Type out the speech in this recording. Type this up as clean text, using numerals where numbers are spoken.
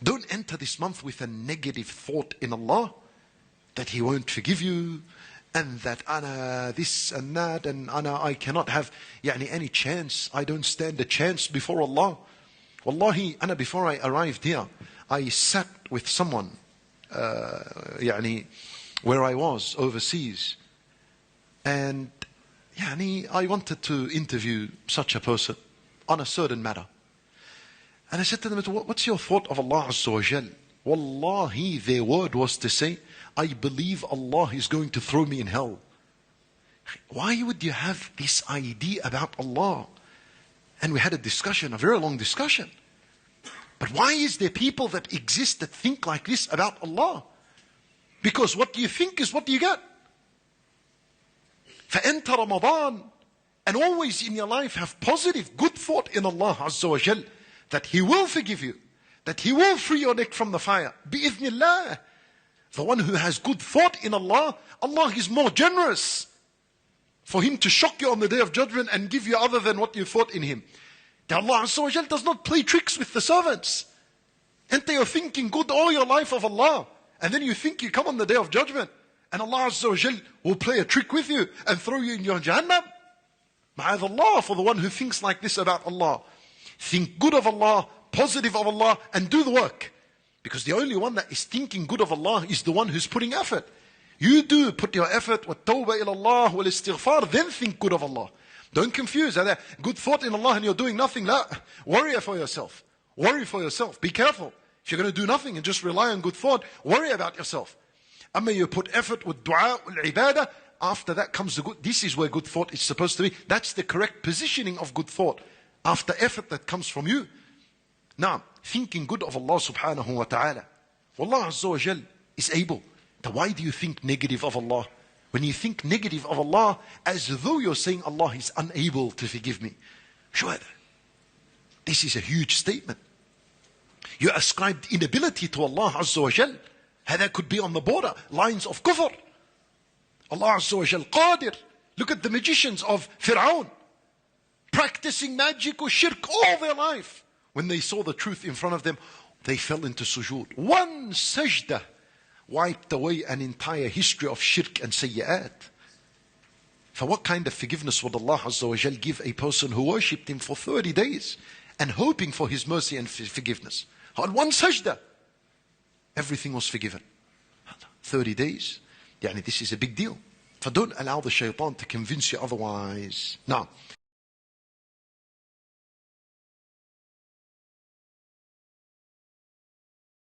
Don't enter this month with a negative thought in Allah, that He won't forgive you, and that ana this and that, and I cannot have any chance. I don't stand a chance before Allah. Wallahi, before I arrived here, I sat with someone, where I was overseas, and I wanted to interview such a person on a certain matter. And I said to them, what's your thought of Allah Azza wa Jal? Wallahi, their word was to say, I believe Allah is going to throw me in hell. Why would you have this idea about Allah? And we had a discussion, a very long discussion. But why is there people that exist that think like this about Allah? Because what you think is what you get. فَأَنْتَ Ramadan, and always in your life have positive, good thought in Allah Azza wa Jal, that He will forgive you, that He will free your neck from the fire. Bi-idhnillah. The one who has good thought in Allah, Allah is more generous for Him to shock you on the Day of Judgment and give you other than what you thought in Him. That Allah Azza wa Jal does not play tricks with the servants. And you're thinking good all your life of Allah, and then you think you come on the Day of Judgment, and Allah Azza wa Jal will play a trick with you and throw you in your Jahannam. Ma'adallah for the one who thinks like this about Allah. Think good of Allah, positive of Allah, and do the work. Because the only one that is thinking good of Allah is the one who's putting effort. You do put your effort, wa tawbah ilallah wal istighfar, then think good of Allah. Don't confuse that good thought in Allah and you're doing nothing. La, worry for yourself. Worry for yourself. Be careful. If you're going to do nothing and just rely on good thought, worry about yourself. You put effort with dua, with ibadah, after that comes the good. This is where good thought is supposed to be. That's the correct positioning of good thought. After effort that comes from you. Now, thinking good of Allah subhanahu wa ta'ala. Allah Azza wa Jal is able. Now, why do you think negative of Allah? When you think negative of Allah, as though you're saying Allah is unable to forgive me. Sure. This is a huge statement. You ascribed inability to Allah Azza wa Jal. That could be on the border, lines of kufr. Allah Azza wa Jal qadir. Look at the magicians of Fir'aun, practicing magic or shirk all their life. When they saw the truth in front of them, they fell into sujood. One sajda wiped away an entire history of shirk and sayyat. For what kind of forgiveness would Allah Azza wa Jal give a person who worshipped Him for 30 days and hoping for His mercy and forgiveness? On one sajda, everything was forgiven. 30 days. This is a big deal. So don't allow the shaitan to convince you otherwise. Now,